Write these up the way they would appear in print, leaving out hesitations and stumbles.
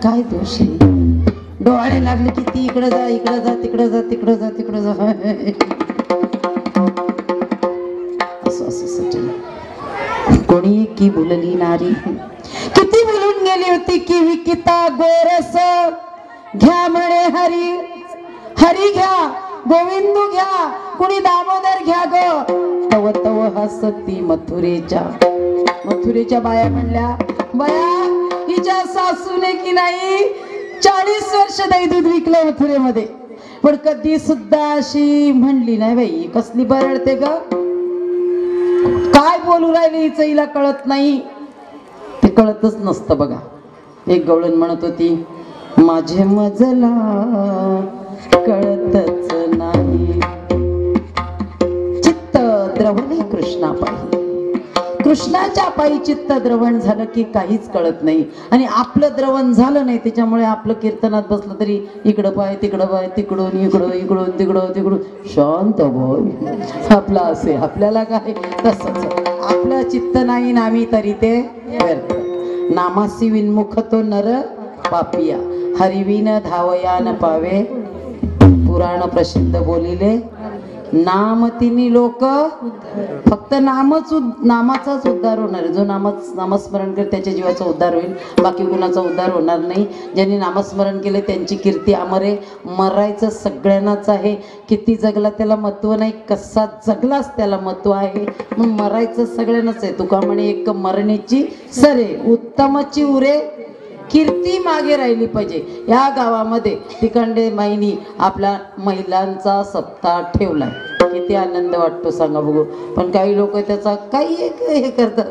काय दोष आहे? डोळे लागले की ती इकडे जा इकडे जा तिकडे जा तिकडे जा तिकडे जा असं असं सचिन. कोणी की भुलली नारी किती भुलून गेली होती की विकिता गोरस घ्या म्हणे हरी हरी घ्या गोविंदू घ्या कुणी दामोदर घ्या ग तव तव हसती मथुरेच्या बाया म्हणल्या बया हिच्या सासूने की नाही 40 वर्ष दही दूध विकलं मथुरेमध्ये पण कधी सुद्धा अशी म्हणली नाही बाई कसली बरडते ग काय बोलू राहिली हिचं हिला कळत नाही ते कळतच नसतं बघा. एक गवळण म्हणत होती माझे मजला कळतच नाही चित्त द्रवणे कृष्णा पायी कृष्णाच्या पायी चित्त द्रवण झालं की काहीच कळत नाही आणि आपलं द्रवण झालं नाही त्याच्यामुळे आपलं कीर्तनात बसलं तरी इकडं पाय तिकडं पाय तिकडून इकडं इकडून तिकडं तिकडून शांत बोल आपला असे आपल्याला काय तसंच आपलं चित्त नाही नामी तरी ते व्यर्थ. नामासी विन्मुख तो नर पापिया हरिविन धावयान पावे पुराण प्रसिद्ध बोलिले नाम तिन्ही लोक फक्त नामाचाच उद्धार होणार आहे. जो नामस्मरण करे त्याच्या जीवाचा उद्धार होईल बाकी कुणाचा उद्धार होणार नाही. ज्यांनी नामस्मरण केले त्यांची कीर्ती अमर आहे. मरायचं सगळ्यांनाच आहे किती जगला त्याला महत्व नाही कसा जगलाच त्याला महत्व आहे मग मरायचं सगळ्यांनाच आहे. तुका म्हणे एक मरणेची सरे उत्तमची उरे कीर्ती मागे राहिली पाहिजे. या गावामध्ये तिखंडे माईनी आपला महिलांचा सप्ताह ठेवलाय किती आनंद वाटतो सांगा बघू. पण काही लोक त्याचा काही हे करतात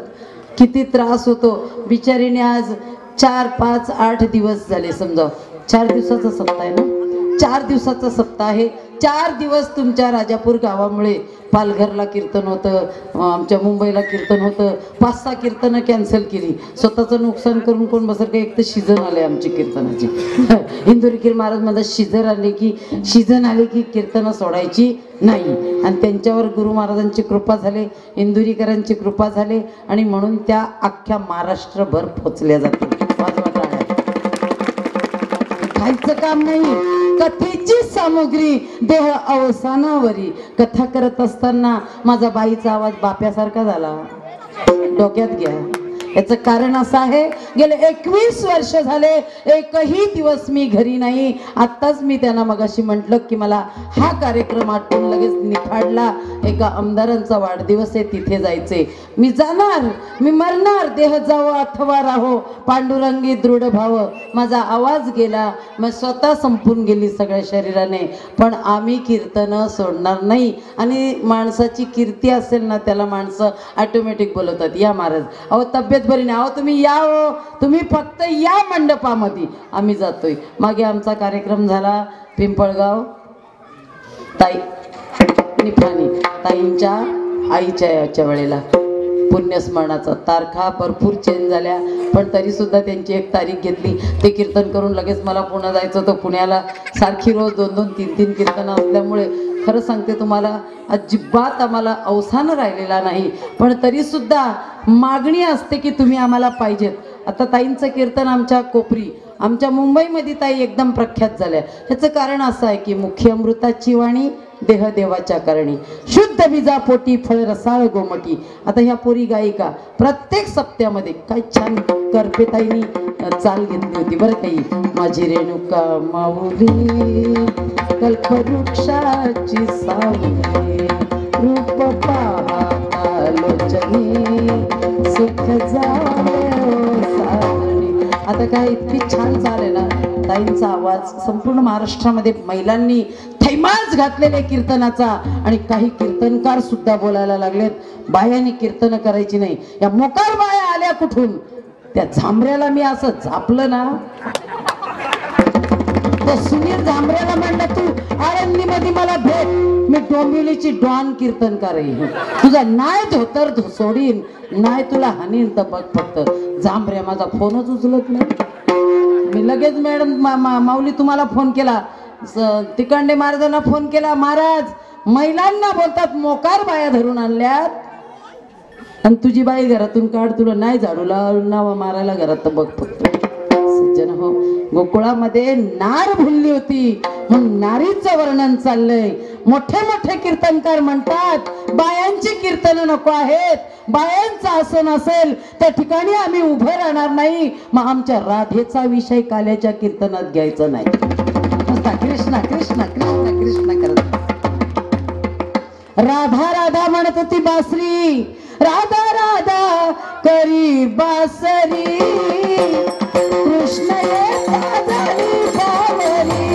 किती त्रास होतो बिचारीने. आज 4, 5, 8 दिवस झाले समजा 4 दिवसाचा सप्ताह आहे ना 4 दिवसाचा सप्ताह आहे. 4 दिवस तुमच्या राजापूर गावामुळे पालघरला कीर्तन होतं आमच्या मुंबईला कीर्तन होतं 5-6 कीर्तनं कॅन्सल केली. स्वतःचं नुकसान करून कोण बसर का एक तर सीझन आले आमची कीर्तनाची इंदुरीकर महाराज माझा सीझन आले की कीर्तनं सोडायची नाही आणि त्यांच्यावर गुरु महाराजांची कृपा झाली इंदुरीकरांची कृपा झाली आणि म्हणून त्या अख्ख्या महाराष्ट्रभर पोचल्या जातात. खायचं काम नाही कथेची सामुग्री देह अवसानावरी. कथा करत असताना माझा बाईचा आवाज बाप्यासारखा झाला डोक्यात घ्या. याचं कारण असं आहे गेले 21 वर्ष झाले एकही दिवस मी घरी नाही. आत्ताच मी त्यांना मगाशी म्हटलं की मला हा कार्यक्रम आठवून लगेच निफाडला. एका आमदारांचा वाढदिवस आहे तिथे जायचे. मी जाणार मी मरणार देह जावो अथवा राहो पांडुरंगी दृढ भाव. माझा आवाज गेला मग स्वतः संपून गेली सगळ्या शरीराने पण आम्ही कीर्तन सोडणार नाही. आणि माणसाची कीर्ती असेल ना त्याला माणसं ऑटोमॅटिक बोलवतात या महाराज अहो तब्येत बरी नाही अहो तुम्ही या हो तुम्ही फक्त या मंडपामध्ये. आम्ही जातोय. मागे आमचा कार्यक्रम झाला पिंपळगाव ताई निफानी ताईंच्या आईच्या याच्या वेळेला पुण्यस्मरणाचा तारखा भरपूर चेंज झाल्या पण तरी सुद्धा त्यांची एक तारीख घेतली. ते कीर्तन करून लगेच मला पुन्हा जायचं होतं. पुण्याला सारखी रोज 2-2, 3-3 कीर्तनं असल्यामुळे खरं सांगते तुम्हाला अजिबात आम्हाला अवसान राहिलेला नाही पण तरी सुद्धा मागणी असते की तुम्ही आम्हाला पाहिजेत. आता ताईंचं कीर्तन आमच्या कोपरी आमच्या मुंबईमध्ये ताई एकदम प्रख्यात झाल्या. ह्याचं कारण असं आहे की मुख्य अमृताची वाणी देह देवाच्या करणी शुद्ध बीजा पोटी फळ रसाळ गोमटी. आता ह्या पोरी गायिका प्रत्येक सप्त्यामध्ये काय छान करपेताईनी चाल घेतली होती बरं काही. माझी रेणुका माऊली कल्पवृक्षाची सावली रूप पाहता लोचनी सुख जाणे सावली. आता काय इतकी छान चाल आहे ना ताईंचा आवाज संपूर्ण महाराष्ट्रामध्ये महिलांनी थैमास घातलेले कीर्तनाचा. आणि काही कीर्तनकार सुद्धा बोलायला लागलेत बायांनी कीर्तन करायची नाही. या मोकार बाया आल्या कुठून त्या झांबऱ्याला मी असं झापलं ना त्या सुनील झांबऱ्याला म्हणलं तू आळंदीमध्ये मला भेट मी डोंबिवलीची डॉन कीर्तनकार आहे तुझा नाय धोतर सोडीन नाय तुला हानीन तर बघ फक्त. झांबऱ्या माझा फोनच उचलत नाही. मी लगेच मॅडम माऊली तुम्हाला फोन केला तिखंडे महाराजांना फोन केला महाराज महिलांना बोलतात मोकार बाया धरून आणल्यात आणि तुझी बाई घरातून काढ तुला नाही झाडूला नावा मारायला घरात तर बघ फक्त. सज्जन हो गोकुळामध्ये नार भुलली होती म्हणून नारीचं वर्णन चाललंय. मोठे मोठे कीर्तनकार म्हणतात बायांची कीर्तन नको आहेत, बायांचं आसन असेल त्या ठिकाणी आम्ही उभं राहणार नाही. मग आमच्या राधेचा विषय काल्याच्या कीर्तनात घ्यायचा नाही. कृष्णा कृष्णा कृष्णा कृष्णा करत राधा राधा म्हणत होती बासरी, राधा राधा करी बासरी, कृष्ण येता झाली बावरी.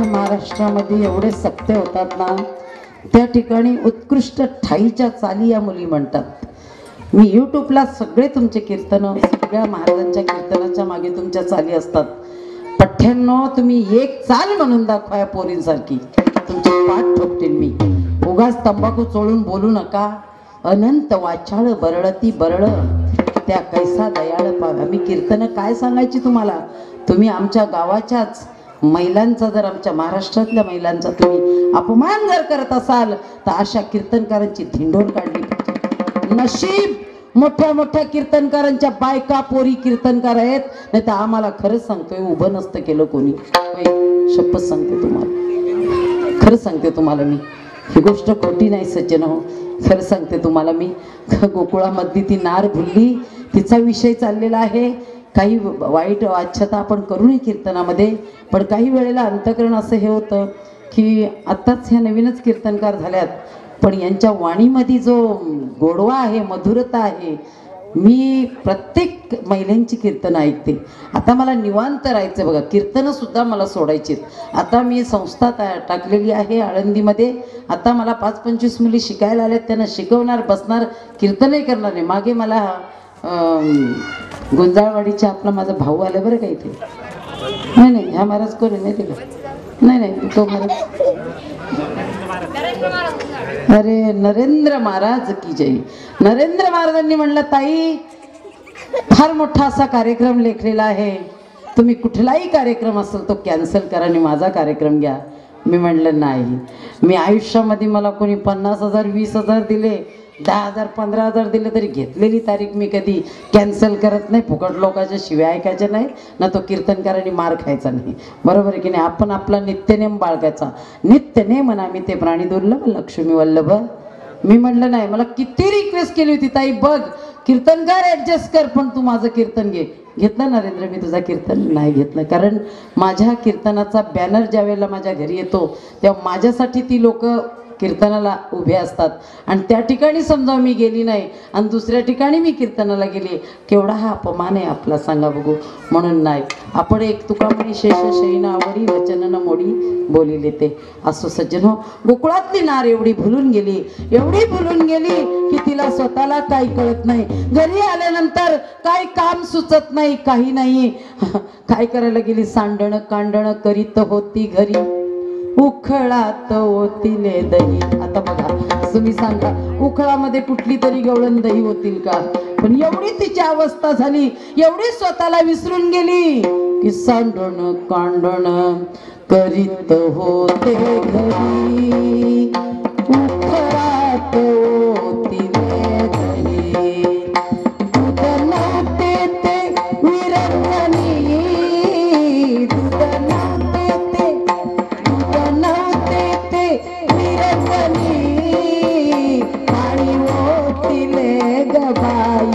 महाराष्ट्रामध्ये एवढे सप्ते होतात ना, त्या ठिकाणी उत्कृष्ट ठाईच्या चाली या मुली म्हणतात. मी युट्यूबला सगळे तुमचे कीर्तन, सगळ्या महाराजांच्या कीर्तनाच्या मागे तुमच्या चाली असतात. पठ्ठ्यांनो तुम्ही एक चाल म्हणून दाखवा या पोरींसारखी, तुमची पाठ ठोकतील मी. उगाच तंबाखू चोळून बोलू नका. अनंत वाचाळ बरळती बरळ त्या कैसा दयाळ पाव्या. मी कीर्तन काय सांगायची तुम्हाला, तुम्ही आमच्या गावाच्याच महिलांचा, जर आमच्या महाराष्ट्रातल्या महिलांचा तुम्ही अपमान जर करत असाल तर अशा कीर्तनकारांची धिंडोर काढली. नशीब मोठ्या मोठ्या कीर्तनकारांच्या बायका पोरी कीर्तनकार आहेत, नाही तर आम्हाला खरंच सांगतोय उभं नसतं केलं कोणी. शपथ सांगते तुम्हाला, खरं सांगते तुम्हाला मी, ही गोष्ट खोटी नाही सज्जन हो, खरं सांगते तुम्हाला मी. गोकुळामध्ये ती नार भुलली, तिचा विषय चाललेला आहे. काही वाईट वाच्यता आपण करू नये कीर्तनामध्ये, पण काही वेळेला अंतकरण असं हे होतं की आत्ताच ह्या नवीनच कीर्तनकार झाल्यात, पण यांच्या वाणीमध्ये जो गोडवा आहे, मधुरता आहे. मी प्रत्येक महिलांची कीर्तनं ऐकते. आता मला निवांत राहायचं बघा, कीर्तनं सुद्धा मला सोडायची. आता मी संस्था टाकलेली आहे आळंदीमध्ये. आता मला 5-25 मुली शिकायला आल्यात, त्यांना शिकवणार, बसणार, कीर्तनही करणार नाही. मागे मला गुंजाळवाडीच्या आपला माझा भाऊ आला बरं का इथे. नाही नाही, ह्या महाराज कोण नाही ते, नाही नाही तो महाराज, अरे नरेंद्र महाराज की जय. नरेंद्र महाराजांनी म्हणलं ताई फार मोठा असा कार्यक्रम लेखलेला आहे, तुम्ही कुठलाही कार्यक्रम असेल तो कॅन्सल करा आणि माझा कार्यक्रम घ्या. मी म्हणलं नाही, मी आयुष्यामध्ये मला कोणी 50,000 20,000 दिले, 10,000 15,000 दिले तरी घेतलेली तारीख मी कधी कॅन्सल करत नाही. फुकट लोकांच्या शिव्या ऐकायच्या नाही ना, तो कीर्तनकारांनी मार खायचा नाही. बरोबर आहे की नाही. आपण आपला नित्यनेम बाळगायचा. नित्यनेम म्हणा मी ते प्राणी दुर्लभ लक्ष्मी वल्लभ. मी म्हणलं नाही, मला किती रिक्वेस्ट केली होती ताई बघ कीर्तनकार ॲडजस्ट कर, पण तू माझं कीर्तन घे. घेतलं नरेंद्र मी तुझा कीर्तन? नाही घेतलं, कारण माझ्या कीर्तनाचा बॅनर ज्या वेळेला माझ्या घरी येतो तेव्हा माझ्यासाठी ती लोक कीर्तनाला उभे असतात. आणि त्या ठिकाणी समजा मी गेली नाही आणि दुसऱ्या ठिकाणी मी कीर्तनाला गेली, केवढा हा अपमान आहे आपला सांगा बघू. म्हणून नाही, आपण एक तुका म्हणी शेष शयीन आवडी वचन न मोडी बोलिले ते. असो सज्जन हो, गोकुळातली नार एवढी भुलून गेली, एवढी भुलून गेली की तिला स्वतःला काही कळत नाही. घरी आल्यानंतर काय काम सुचत नाही, काही नाही. काय करायला गेली, सांडण कांडण करीत होती घरी, उखळात ओतीले दही. आता बघा तुम्ही सांगा, उखळामध्ये कुठली तरी गवळण दही होतील का? पण एवढी तिची अवस्था झाली, एवढी स्वतःला विसरून गेली की सांडण कांडण करीत होते घरी, उखळात ओतीले दही. दूध नव्हते ते विरंगणी, दूध नव्हते ते विरंगणी, पाणी ओतीले गबाई,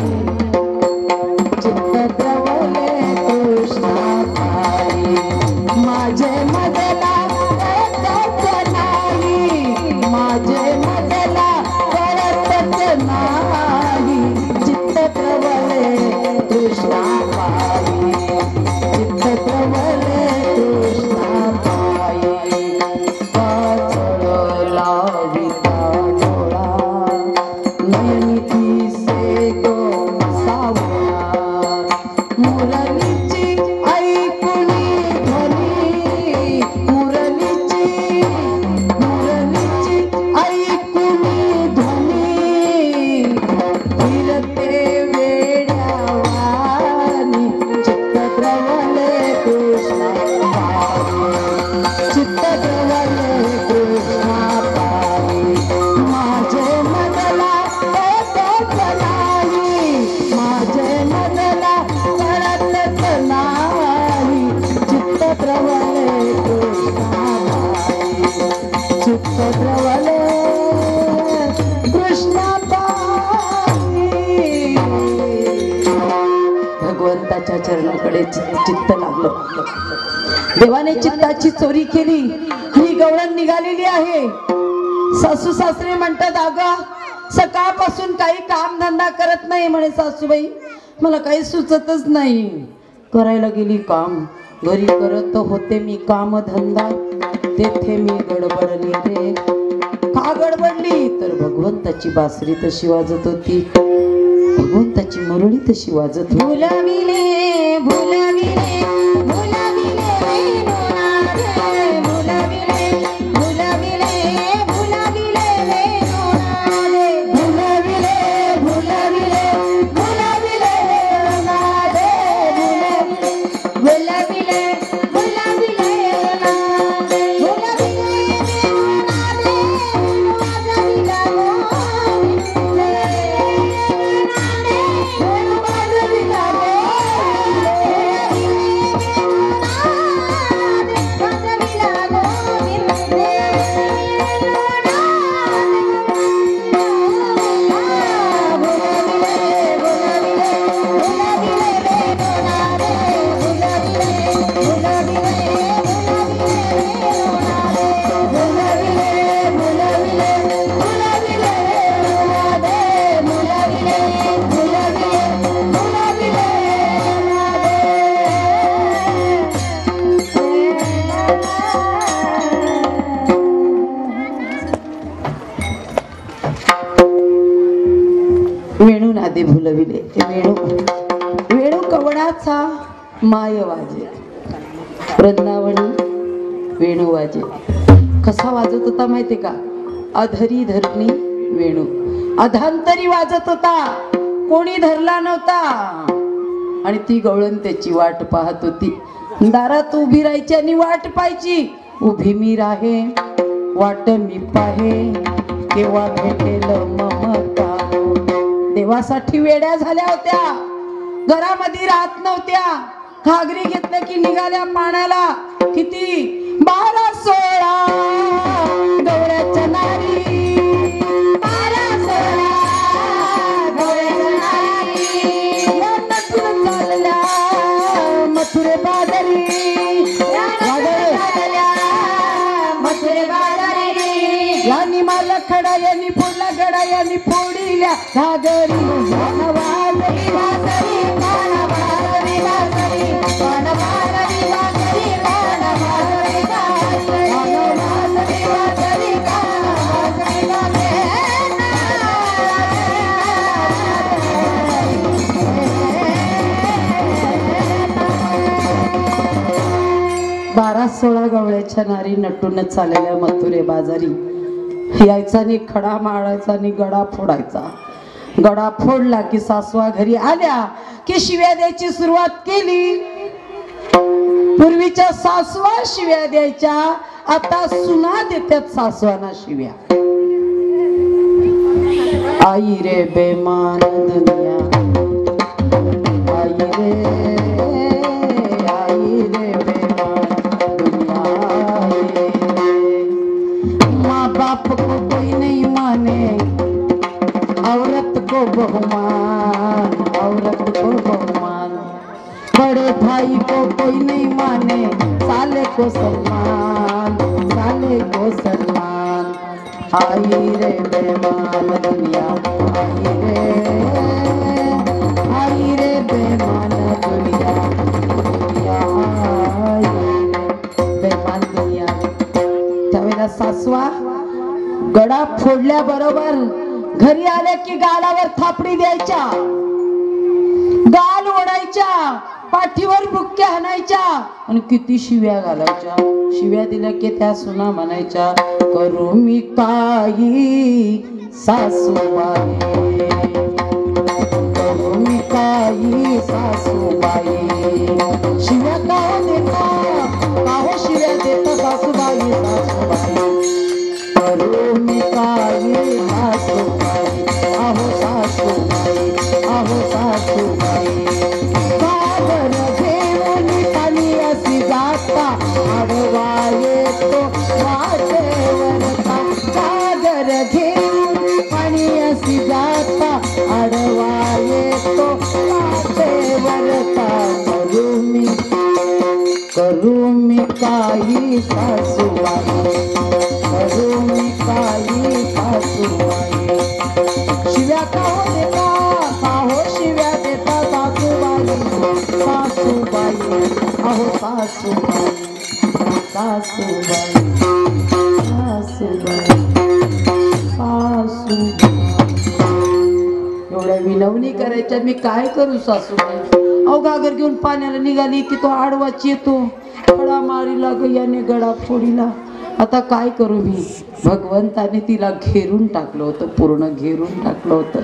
चित्त द्रवले कृष्णाबाई. माझे मदला कळतच नाही, माझे मदला कळतच नाही, चित्त द्रवले कृष्णाबाई, चित्त द्रवले कृष्णाबाई. लाविता डोळा नयनी दिसे गो सावळा मुरलीची ऐकुनी ध्वनी मुरलीची ऐकुनी ध्वनी फिरते वेड्यावानी चित्त द्रवले कृष्णा चित्त द्रवले कृष्णा पारी माझे मदला कळतच नाही माझे मदला कळतच नाही चित्त द्रवले कृष्णा पारी चित्त द्रवले कृष्णा पारी भगवंताच्या चरणाकडे चित्त लागलं देवाने चित्ताची चोरी केली ही गवळण निघालेली आहे सासू सासरे म्हणतात अगं सकाळपासून काही काम धंदा करत नाही म्हणे सासूबाई मला काही सुचतच नाही करायला गेली काम घरी करत होते मी काम धंदा तेथे मी गडबडली रे का गडबडली तर भगवंताची बासरी तशी वाजत होती भगवंताची मुरळी तशी वाजत होती भुलविले भुलविले भुलविले भुलविले भुलविले भुलविले भुलविले भुलविले भुलविले भुलविले भुलविले वेणू नादे भुलविले वेणू वेणू कवडाचा माय वाजे वृंदावनी वेणू वाजे कसा वाजत होता माहितीये का अधरी धरणी वेणू अधांतरी वाजत होता कोणी धरला नव्हता आणि ती गवळण त्याची वाट पाहत होती दारात उभी राहायची आणि वाट पाहायची उभी मी राहे वाट मी पाहे केव्हा भेटेल ममता देवासाठी वेड्या झाल्या होत्या घरामध्ये राहत नव्हत्या घागरी घेतलं की निघाल्या पाण्याला किती 12-16 गवळ्याच्या नारी 12-16 गवळ्याच्या नारी नटून चालल्या मथुरे बाजारी मथुरे बाजारी यांनी मला खडा यांनी फोडला गडा यांनी फोडिल्या घागरी वाजरी वाजरी वाजरी वाजरी वाजरी वाजरी बारा 16 गवळ्याच्या नारी नटूनच चाललेल्या मथुरे बाजारी यायचा आणि खडा मारायचा आणि गडा फोडायचा गडा फोडला की सासवा घरी आल्या की शिव्या द्यायची सुरुवात केली पूर्वीच्या सासवा शिव्या द्यायच्या आता सुना देतात सासवाना शिव्या आई रे बेमान दुनिया आई रे बाप को कोई नहीं माने औरत को बहुमान औरत को बहुमान बड़े भाई को कोई नहीं माने साले को सम्मान साले को सम्मान आई रे बेमान दुनिया आई रे बेमान दुनिया बेमान दुनिया त्यावेळेला सासवा गडा फोडल्या बरोबर घरी आल्या की गालावर थापडी द्यायच्या, गाल ओढायच्या, पाठीवर बुक्क्या हाणायच्या आणि किती शिव्या घालायच्या. शिव्या दिल्या की त्या सुना म्हणायच्या, करू मी काही सासूबाई, करू मी काही सासूबाई. शिव्या का देता, का हो शिव्या देता सासूबाई, सासूबाई. करू मी काही सासूबाई, आहो सासूबाई, आहो सासूबाई. सागर घेऊन पाणी अशी जाता, आडवा येतो वाटेवरता. सागर घेऊन पाणी अशी जाता, आडवा येतो वाटेवरता. करू मी काही सासूबाई, करू मी काही सासूबाई. शिव्या का हो देता, का हो शिव्या देता सासूबाई, सासूबाई, अहो सासूबाई, सासूबाई, सासूबाई, सासूबाई. एवढ्या विनवणी करायच्या, मी काय करू सासूबाई. अहो घागर घेऊन पाण्याला निघाली की तो आडवाच येतो, गडा मारीला ग याने गडा फोडीला. आता काय करू मी. भगवंताने तिला घेरून टाकलं होतं, पूर्ण घेरून टाकलं होतं.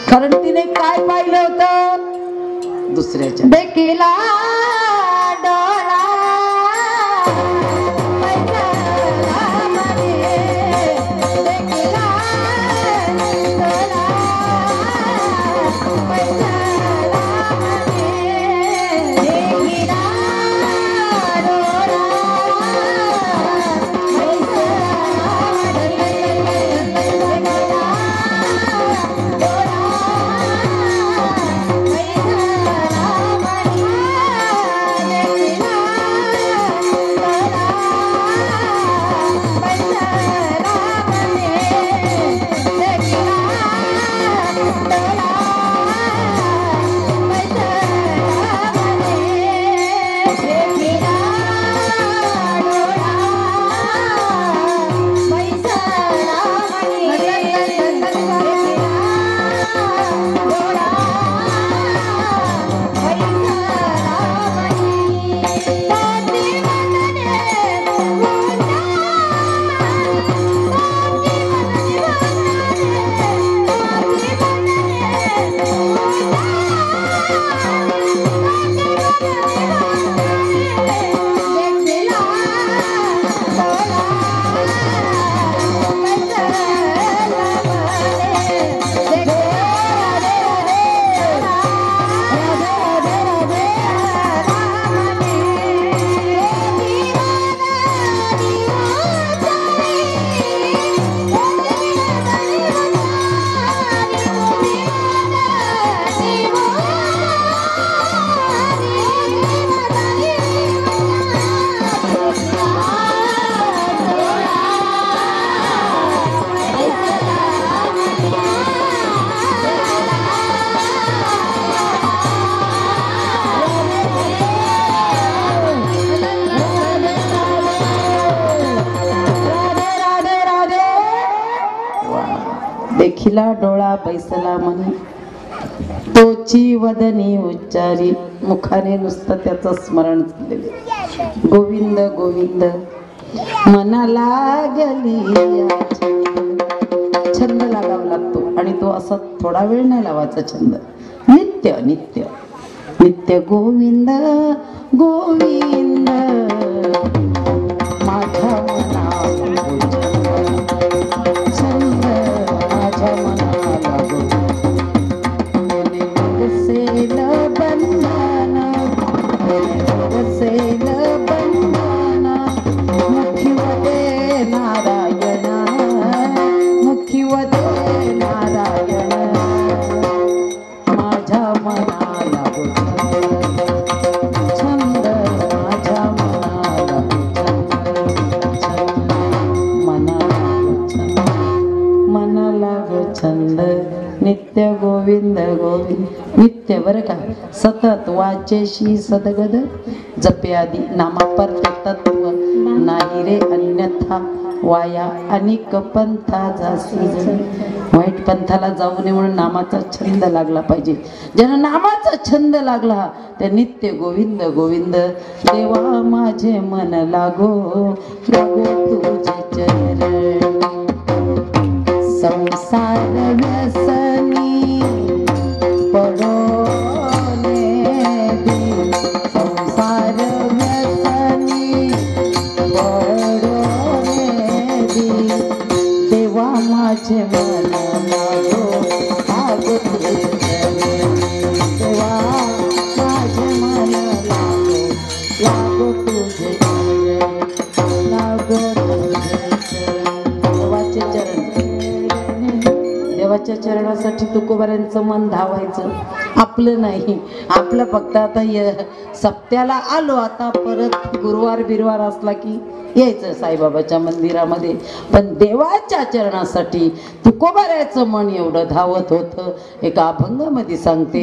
कारण तिने काय पाहिलं होतं, दुसऱ्याच्या देखीला डोळा देखिला डोळा बैसला म्हणे, तोची वदनी उच्चारी. मुखाने नुसतं त्याचं स्मरण झालेले, गोविंद गोविंद मनाला गेली. छंद लागावा लागतो आणि तो असा थोडा वेळ नाही लावायचा छंद. नित्य नित्य नित्य गोविंद गोविंद माझ्या नित्य गोविंद गोविंद नित्य बरं का. सतत वाचेशी सदगद जपे आदी नामापर तत्व नाही रे अन्यथा वाया अनेक पंथा जासी. वाईट पंथाला जाऊ नये म्हणून नामाचा छंद लागला पाहिजे. ज्यानं नामाचा छंद लागला त्या नित्य गोविंद गोविंद. देवा माझे मन लागो लागो तुझे चरण. संसार व्यसनी पडोने दी, संसार व्यसनी पडोने दी. देवा माझे मन लागो लागो तुझे चरण. देवा माझे मन लागो लागो तुझे चरण, लागो तुझे चरण. देवाचे चरण, देवाच्या चरणासाठी तुकोबाऱ्यांचं मन धावायचं, आपलं नाही. आपलं फक्त आता सप्त्याला आलो, आता परत गुरुवार बिरवार असला की यायचं साईबाबाच्या मंदिरामध्ये. पण देवाच्या चरणासाठी तुकोबाऱ्याचं मन एवढं धावत होतं. एका अभंगामध्ये सांगते,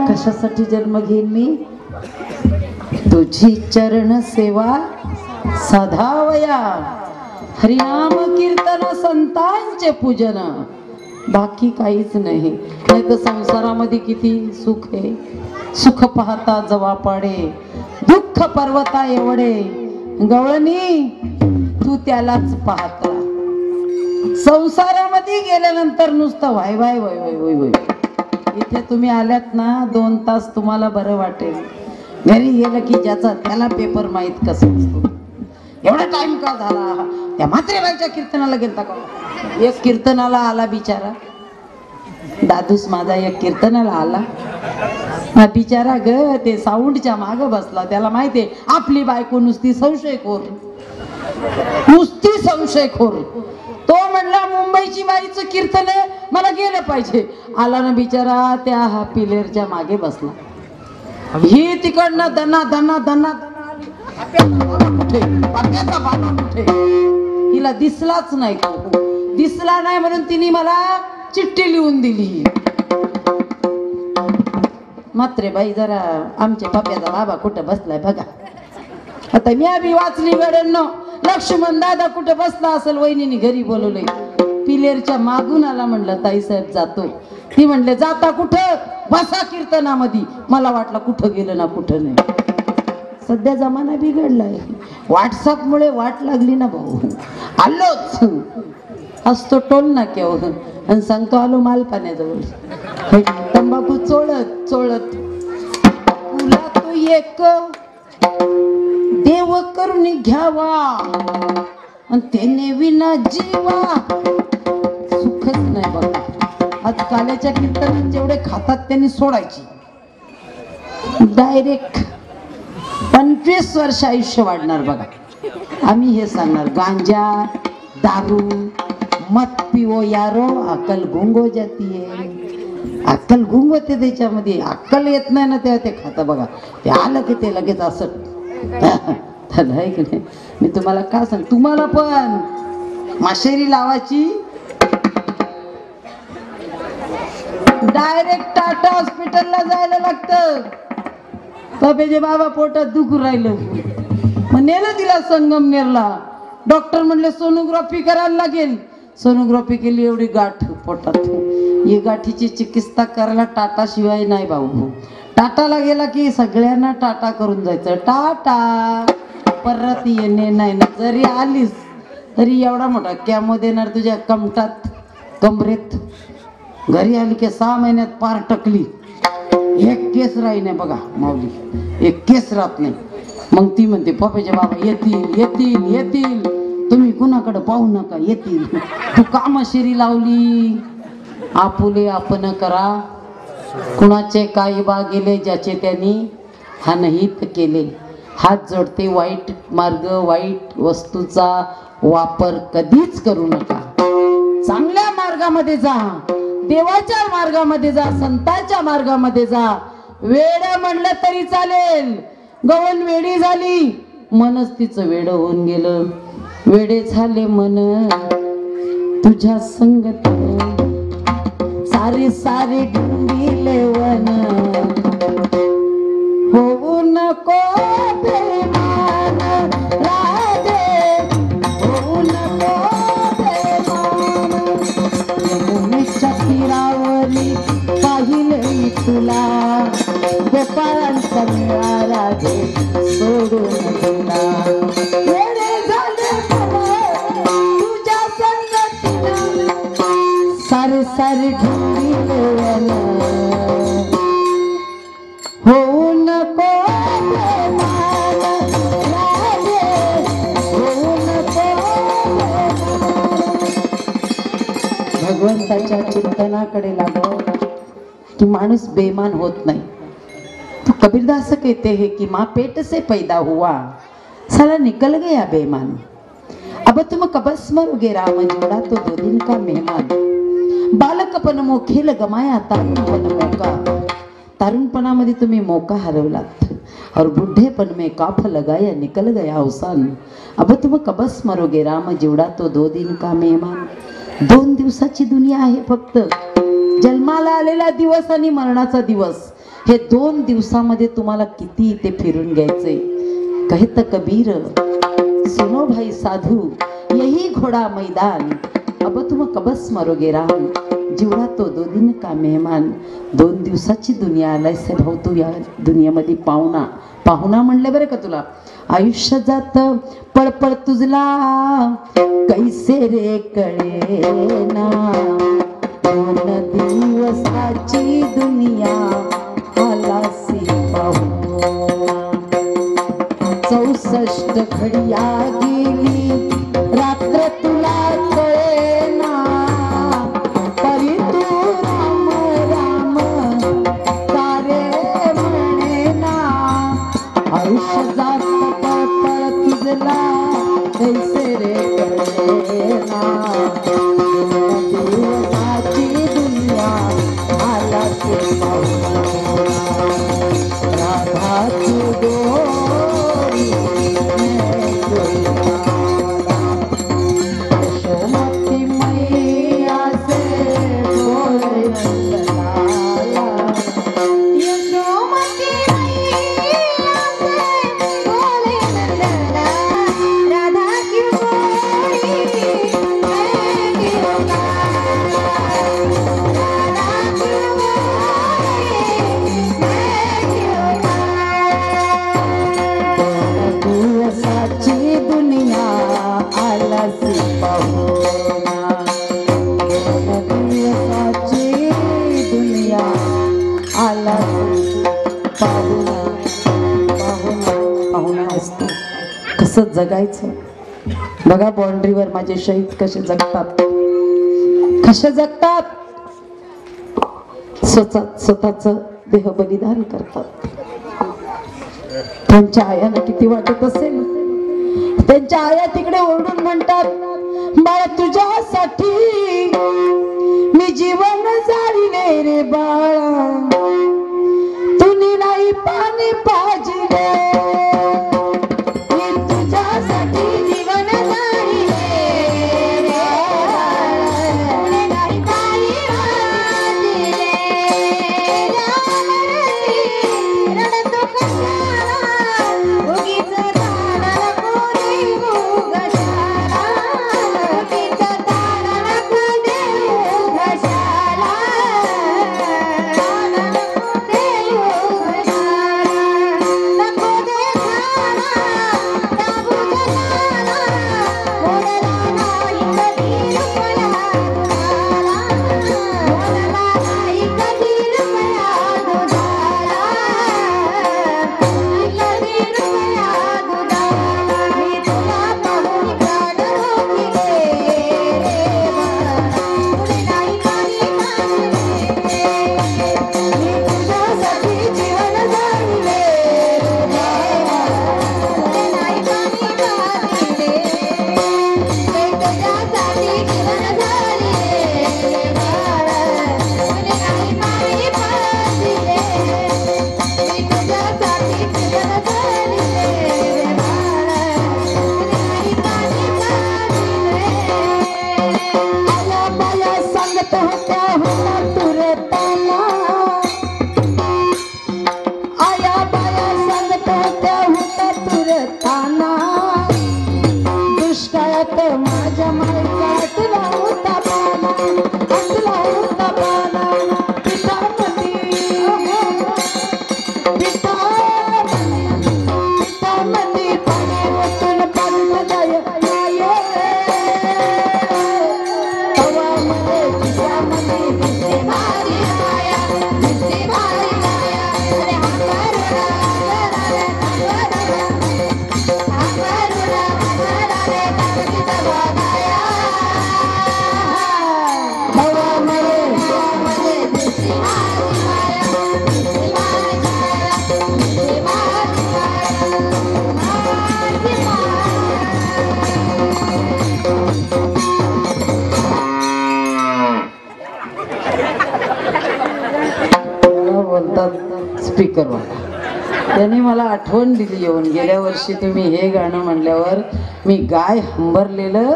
कशासाठी जन्म घेईन मी? तुझी चरण सेवा साधावया, हरिनाम कीर्तन संतांचे पूजन, बाकी काहीच नाही. नाही तर संसारामध्ये किती सुख आहे. सुख पाहता जवा पाडे, दुःख पर्वता एवढे. गवळणी तू त्यालाच पाहता. संसारामध्ये गेल्यानंतर नुसतं Y Y Y Y Y Y. इथे तुम्ही आल्यात ना 2 तास तुम्हाला बरं वाटेल. घरी गेलं की ज्याचा त्याला पेपर माहीत कसं असतो. एवढा टाइम का झाला? त्या म्हात्रेबाईच्या कीर्तनाला गेलता का? एक कीर्तनाला आला बिचारा दादूस माझा, एक कीर्तनाला आला. हा बिचारा ग ते साऊंडच्या माग बसला. त्याला माहितीये आपली बायको नुसती संशयखोर, नुसती संशयखोर. तो म्हणला मुंबईची बाईचं कीर्तन आहे, मला गेलं पाहिजे. आला ना बिचारा त्या हा पिलेरच्या मागे बसला. ही तिकडनं दना दना दना कुठे कुठे, हिला दिसलाच नाही. दिसला नाही म्हणून तिने मला चिठ्ठी लिहून दिली. मात्रे बाई जरा आमच्या पप्याचा बाबा कुठं बसलाय बघा. आता मी आधी वाचली गड्यांनो. लक्ष्मण दादा कुठं बसला असेल, वहिनीने घरी बोलवलंय. पिलेरच्या मागून आला. म्हणलं ताईसाहेब जातो. ती म्हणले जाता कुठं? बसा कीर्तनामध्ये. मला वाटलं कुठं गेलं ना कुठं नाही. सध्या जमाना बिघडलाय. व्हॉट्सअप मुळे वाट लागली ना भाऊ. आलोच असतो टोल ना केव्हा आणि सांगतो आलो मालपाण्याजवळ. तंबाखू चोळत चोळत तुला तो एक देव करून घ्यावा आणि त्याने विना जीवा काल्याच्या कीर्तन जेवढे खातात त्यांनी सोडायची, डायरेक्ट 25 वर्ष आयुष्य वाढणार बघा. आम्ही हे सांगणार, गांजा दारू मत पिओ यारो अक्कल गुंग हो जाती है. अक्कल गुंग होते त्याच्यामध्ये, अक्कल येत नाही ना तेव्हा ते खातं बघा. ते आलं की ते लगेच असं आहे की नाही. मी तुम्हाला का सांग, तुम्हाला पण माशेरी लावायची, डायरेक्ट टाटा हॉस्पिटलला जायला लागतं. बाबेजे बाबा पोटात दुखू राहिलं, मग नेलं तिला संगमनेरला. डॉक्टर म्हणले सोनोग्राफी करायला लागेल. सोनोग्राफी केली, एवढी गाठ पोटात. ही गाठीची चिकित्सा करायला टाटा शिवाय नाही भाऊ. टाटाला गेला की सगळ्यांना टाटा करून जायचं. टाटा परत येणे नाही ना. जरी आलीस तरी एवढा मोठा कॅमो देणार तुझ्या कमटात कमरेत. घरी आली की 6 महिन्यात पार टकली, एक केस राही नाही बघा माऊली, एक केस राहत नाही. मग ती म्हणते पप्पाचे बाबा येतील येतील येतील, तुम्ही कुणाकडे पाहू नका, येतील. तू का मशेरी लावली? आपुले आपण करा, कुणाचे काही बा गेले ज्याचे त्यांनी हानहित केले. हात जोडते, वाईट मार्ग वाईट वस्तूचा वापर कधीच करू नका. चांगल्या मार्गामध्ये जा, देवाच्या मार्गामध्ये जा, संतांच्या मार्गामध्ये जा. वेड म्हणलं तरी चालेल. गवण वेडी झाली, मनच तिचं वेड होऊन गेलं. वेडे झाले मन तुझ्या संगत, सारे सारे ढुंढिले वन. होऊ नको बेमान राधे, होऊ नको बेमान. यमुनेच्या तीरावरी पाहिले तुला, गोपाळांचा मेळा राधे सोडून तुला. वेडे झाले तुझ्या संगतीला, सारे सारे ढुंढिले वन. होऊ नको बेमान राधे, होऊ नको बेमान. भगवंताच्या चिंतनाकडे लागो की माणूस बेमान होत नाही. तो कबीरदास कहते हैं कि माँ पेट से पैदा हुआ साला निकल गया बेमान. अब तुम कबस मरोगे राम जोड़ा तो 2 दिन का मेहमान. बालकपण मोखेल गमाया तारुणपण मौका. तारुणपणामध्ये तुम्ही मौका हरवलात. और बुढ़ेपन में काफ लगाया निकल गया अवसान. अब तुम कबस मरोगे राम जोड़ा तो 2 दिन का मेहमान. 2 दिवसाची दुनिया आहे फक्त. जन्माला आलेला दिवस आणि मरणाचा दिवस, हे 2 दिवसामध्ये तुम्हाला किती इथे फिरून घ्यायचंय. कहत कबीर सुनो भाई साधू, यही घोडा मैदान. अब तुम कबस मरोगे राम जीवडा तो 2 दिन का मेहमान. 2 दिवसाची दुनिया आलायस भाऊ तू या दुनियामध्ये. पाहुणा पाहुणा म्हणले बरं का तुला. आयुष्य जात पळपळ तुझला कैसे रे कळेना. 2 दिवसाची दुनिया आलासी पाहुणा. 64 घडिया गेली रात्र तुला कळेना. तरी तू राम राम तारे म्हणेना. आयुष्य जात पळपळ तुझला कैसे रे कळेना. 2 दिवसाची दुनिया आलासी पाहुणा. राधा तू गोरी मैं गोरा. यशोमती मैया से बोले नंदलाला. यशोमती मैया से बोले नंदलाला. राधा की गोरी मैं गोरा. राधा की गोरी मैं गोरा. 2 दिवसाची दुनिया आलासी पाहुणा. 2 दिवसाची दुनिया आलासी पाहुणा. पाहुणा पाहुणा असतो. कसं जगायचं बघा. बाउंड्रीवर माझे शहीद कसे जगतात, कसे जगतात. स्वतःच देह बलिदान करतात. त्यांच्या आयाला किती वाटत असेल. त्यांच्या आया तिकडे ओरडून म्हणतात, बाळा तुझ्यासाठी मी जीवन जाळले रे बाळा, तुनी नाही पाणी पाजिले, मी तुझ्यासाठी जीवन जाळले रे बाळा, तुनी नाही पाणी पाजिले, रडतो कशाला उगीच झाला कोणी उगशाला, उगीच झाला कोणी उगशाला, नको दे झाला दाबू जगाला, मोडला नाही कधी रुपया दुधाला, मोडला नाही कधी रुपया दुधाला, कधी रुपया दुधाला, मी तुला पाहून प्राण रोखले रे बाळा, कुणी नाही पाणी पाजले, मी तुझ्यासाठी जीवन जाळले रे बाळा, कुणी नाही पाणी पाजले, मी तुझ्यासाठी जीवन जाळले रे बाळा, कुणी नाही पाणी पाजले, मी तुझ्यासाठी जीवन जाळले रे बाळा, कुणी नाही पाणी पाजले. आया बाया सांगत होत्या होता तुरताना, आया बाया सांगत होत्या होता तुरताना, दुष्काळात माझ्या मायचा तुला होता पाना, तुला होता पाना, पिठामध्ये पिठामध्ये पाणी ओतून पाजलं जाय तवामध्ये पिठामध्ये दिसते भारी माया, दिसते भारी माया, अरे हाकारुला हाकारुला हाकाराले कागदीचा बघाया, तवामध्ये दिसते भारी माया, दिसते भारी माया, दिसते भारी मला बोलतात स्पीकरवाला. त्याने मला आठवण दिली येऊन, गेल्या वर्षी तुम्ही हे गाणं म्हणल्यावर मी गाय हंबरलेलं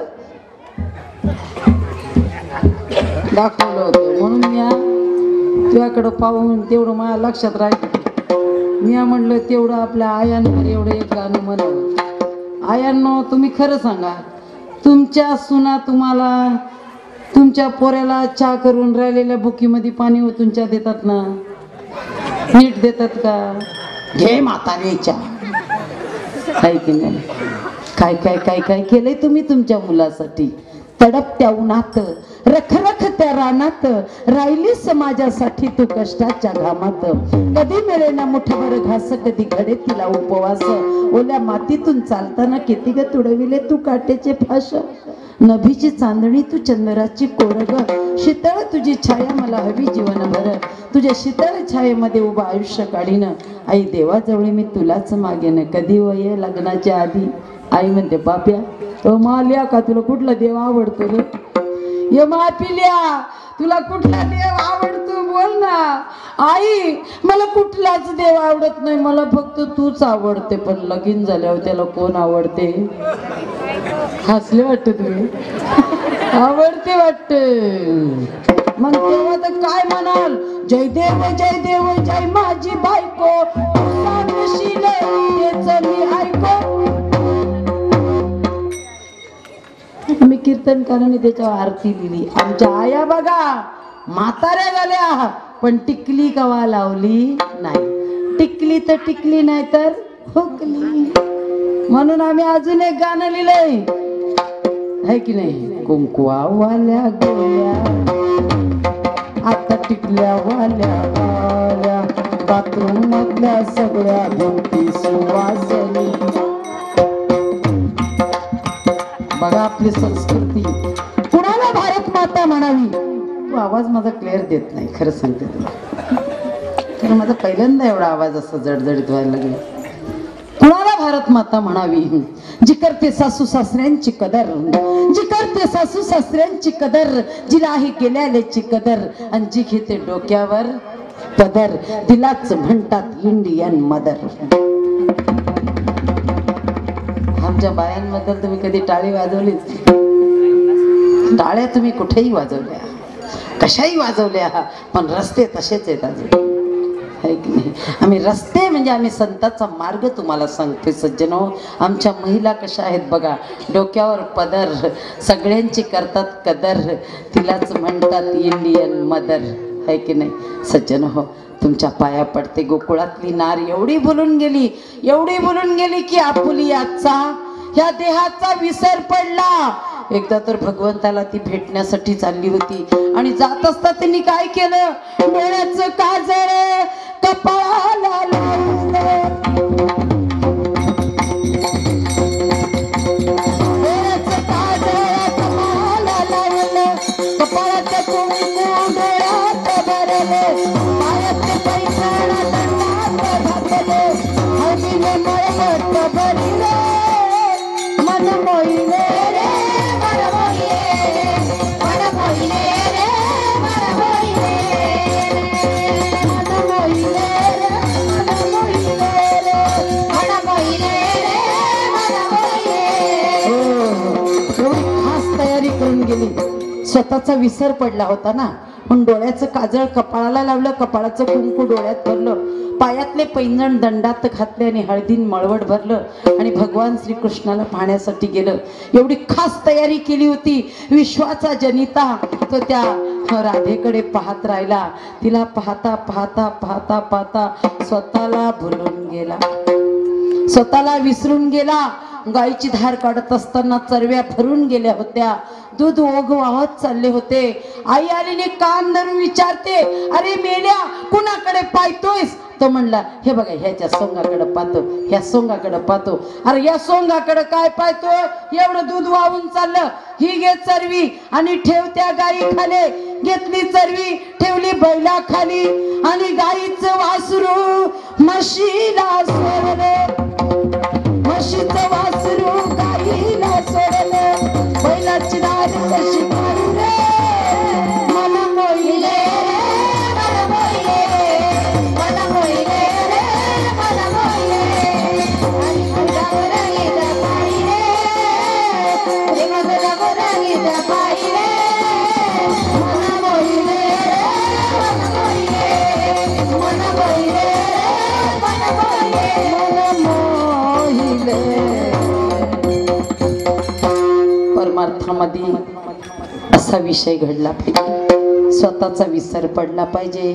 दाखवलं होतं, म्हणून मी तुझ्याकडं पाहून तेवढं माझ्या लक्षात राहिलं. मी म्हणलं तेवढं आपल्या आयांवर एवढं एक गाणं म्हणावं. आयांनो तुम्ही खरं सांगा, तुमच्या सुना तुम्हाला तुमच्या पोऱ्याला चहा करून राहिलेल्या बुकीमध्ये पाणी ओतून चहा देतात ना, नीट देतात का? घे म्हातारे चहा. काय की नाही, काय काय काय काय केलंय तुम्ही तुमच्या मुलासाठी. तडपत्या उन्हात रखरख त्या रानात राहिली समाजासाठी तू कष्टाच्या घामात. कधी मिळेना मुठभर घास, कधी घडे तिला उपवास. ओल्या मातीतून चालताना किती ग तुडविले तू काट्याचे फास. नभीची चांदणी तू चंद्राची कोरग, शीतळ तुझी छाया मला हवी जीवनभर. तुझ्या शीतळ छायेमध्ये उभं आयुष्य काढीन. आई देवाजवळ मी तुलाच मागेन. कधी वय लग्नाच्या आधी आई म्हणते, बाप्या माल्या का तुला कुठला देव आवडतो रे? ये मापिल्या तुला कुठला देव आवडतो बोल ना. आई मला कुठलाच देव आवडत नाही, मला फक्त तूच आवडते. पण लगीन झाल्यावर त्याला कोण आवडते? हसले वाटते तुम्ही. आवडते वाटते. मग तेव्हा तर काय म्हणाल, जय देव जय देव जय माझी बायको, सांगशील तेच मी ऐको. मी कीर्तनकारांनी त्याच्यावर आरती लिहिली. आमच्या आया बघा म्हाताऱ्या झाल्या पण टिकली कवा लावली नाही. टिकली तर टिकली नाही तर हुकली. म्हणून आम्ही अजून एक गाणं लिहिलंय, है की नाही? कुंकवावाल्या गोल्या आता टिकल्या वाल्या वाल्या, बाथरूम मधल्या सगळ्या भिंती सुवासनी. बघा आपली संस्कृती. कुणाला भारत माता म्हणावी आवाज माझा क्लिअर देत नाही, खरं सांगते तुला. तर माझा पहिल्यांदा एवढा आवाज असा जडजडीत व्हायला लागला. कुणाला भारत माता म्हणावी, जी करते सासू सासऱ्यांची कदर, जी करते सासू सासऱ्यांची कदर, जिला आहे गेल्याची कदर, आणि जी घेते डोक्यावर पदर, तिलाच म्हणतात इंडियन मदर. आमच्या बायांबद्दल तुम्ही कधी टाळी वाजवलीच? टाळ्या तुम्ही कुठेही वाजवल्या, कशाही वाजवल्या, पण रस्ते तसेच आहेत अजून, आहे की नाही? आम्ही रस्ते म्हणजे आम्ही संतांचा मार्ग तुम्हाला सांगते सज्जनो. आमच्या महिला कशा आहेत बघा, डोक्यावर पदर, सगळ्यांची करतात कदर, तिलाच म्हणतात इंडियन मदर, आहे की नाही सज्जन हो? तुमच्या पाया पडते. गोकुळातली नार एवढी बोलून गेली, एवढी बोलून गेली की आपुलियाचा ह्या देहाचा विसर पडला. एकदा तर भगवंताला ती भेटण्यासाठी चालली होती आणि जात असता त्यांनी काय केलं, डोळ्याचं काजळ कपाळाला लावलं, डोळ्याचं काजळ कपाळाला लावलं, कपाळाचं कुंकू डोळ्यात भरले, पायाचे पैठण दंडात घातले, हळदीने मळमट भरले, मन मोहिले रे मन मोहिले, मन मोहिले रे मन मोहिले, मन मोहिले रे मन मोहिले रे, मन मोहिले रे मन मोहिले. एवढी खास तयारी करून गेली, स्वतःचा विसर पडला होता ना, म्हणून डोळ्याचं काजळ कपाळाला लावलं, कपाळाचं कुंकू डोळ्यात भरलं, पायातले पैंजण दंडात घातले आणि हळदीन मळवट भरलं आणि भगवान श्रीकृष्णाला पाहण्यासाठी गेलं. एवढी खास तयारी केली होती. विश्वाचा जनिता तो त्या राधेकडे पाहत राहिला. तिला पाहता पाहता पाहता पाहता स्वतःला भुलून गेला, स्वतःला विसरून गेला. गायीची धार काढत असताना चरव्या भरून गेल्या होत्या, दूध ओघ वाहत चालले होते. आई आलीने कान धरून विचारते, अरे मेल्या कुणाकडे पाहतोयस? तो म्हणला, हे बघा ह्याच्या सोंगाकडे पाहतो, ह्या सोंगाकडे पाहतो. अरे या सोंगाकडे काय पाहतोय? एवढं दूध वाहून चाललं, ही घे चरवी आणि ठेव त्या गायी खाली. घेतली चरवी, ठेवली बैला खाली आणि गायीचं वासरू म्हशीला सोडलं, म्हशीचं वासरू गायीला सोडलं, बैलाची दार कशी मारू रे, मन मोहिले मन मोहिले, मन मोहिले रे मन मोहिले, आणि अंगावर येता पायी रे, प्रेमावर येता पायी रे, मन मोहिले मन मोहिले, मन मोहिले मन मोहिले, मन मोहिले. परमार्थामध्ये असा विषय घडला पाहिजे, स्वतःचा विसर पडला पाहिजे.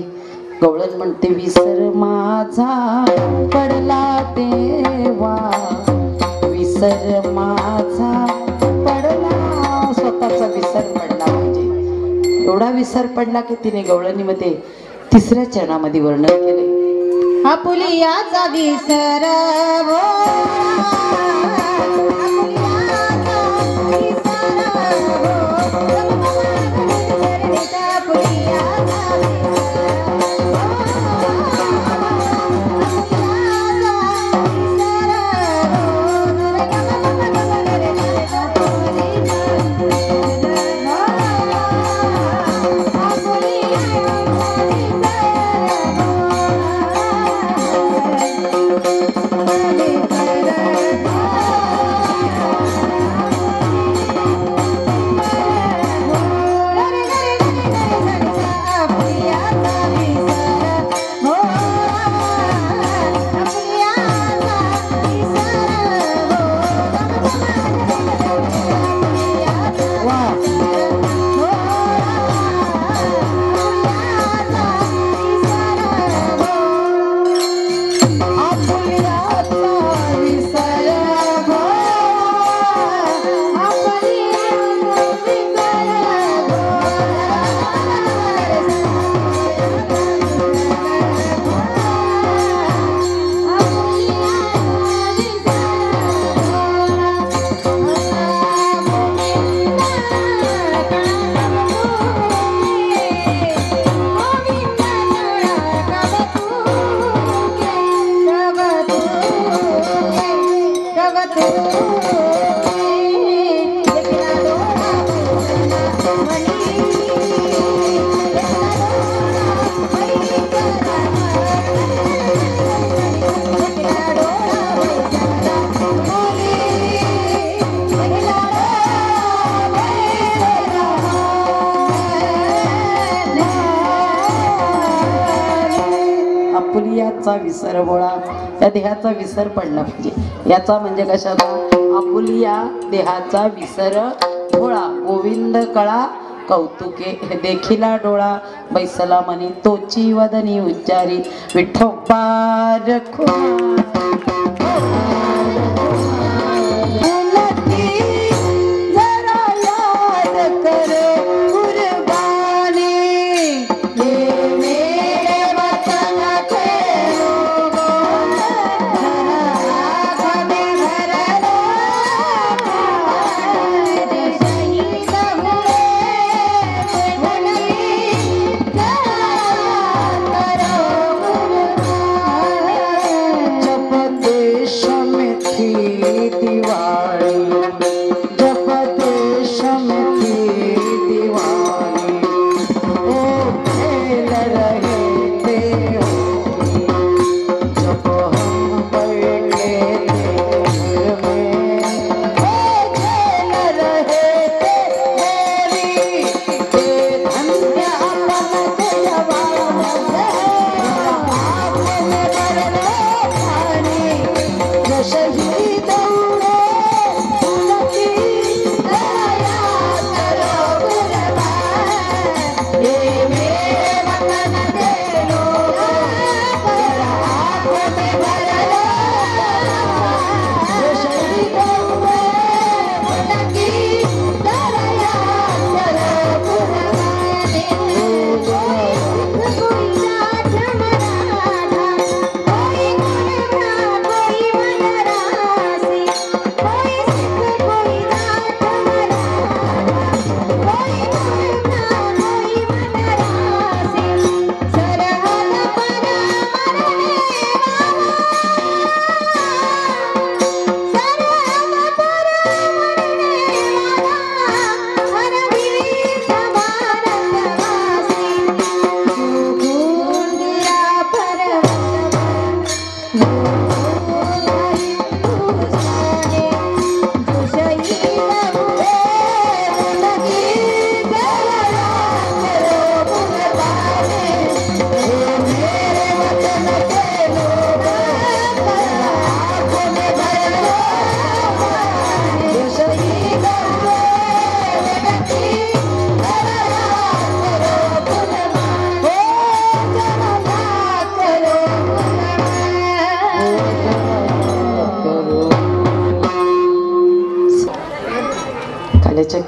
गवळण म्हणते, विसर माझा पडला देवा, विसर माझा पडला, स्वतःचा विसर पडला पाहिजे. एवढा विसर पडला की तिने गवळणीमध्ये तिसऱ्या चरणामध्ये वर्णन केले, आपुलियाचा विसर Hare Hare आपुलियाचा विसर बोळा, त्या देहाचा विसर पडला पाहिजे. याचा म्हणजे कशाला? आपुलिया देहाचा विसर भोळा, गोविंद कळा कौतुके देखिला डोळा, बैसला मनी तोची वदनी उच्चारी विठोबा रखो.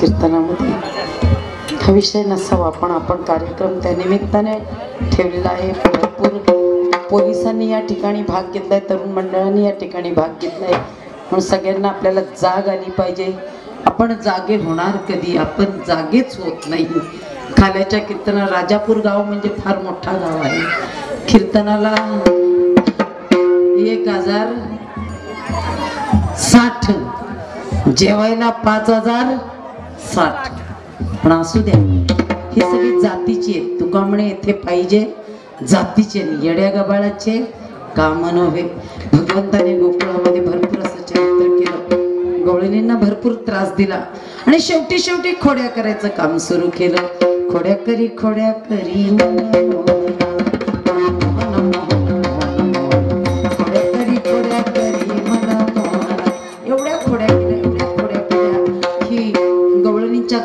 कीर्तनामध्ये हा विषय नसावा, पण आपण कार्यक्रम त्या निमित्ताने ठेवलेला आहे. भरपूर पोलिसांनी या ठिकाणी भाग घेतलाय, तरुण मंडळांनी या ठिकाणी भाग घेतलाय, म्हणून सगळ्यांना आपल्याला जाग आली पाहिजे. आपण जागे होणार कधी? आपण जागेच होत नाही. खाल्याच्या कीर्तना राजापूर गाव म्हणजे फार मोठा गाव आहे. कीर्तनाला 1060, जेवायला 5060. पण असू द्या, ही सगळी जातीची आहेत. तुका म्हणे येथे पाहिजे जातीचे नाही, येड्या गबाळाचे काम नव्हे. भगवंताने गोकुळामध्ये भरपूर असं चरित्र केलं, गवळणींना भरपूर त्रास दिला आणि शेवटी खोड्या करायचं काम सुरू केलं. खोड्या करी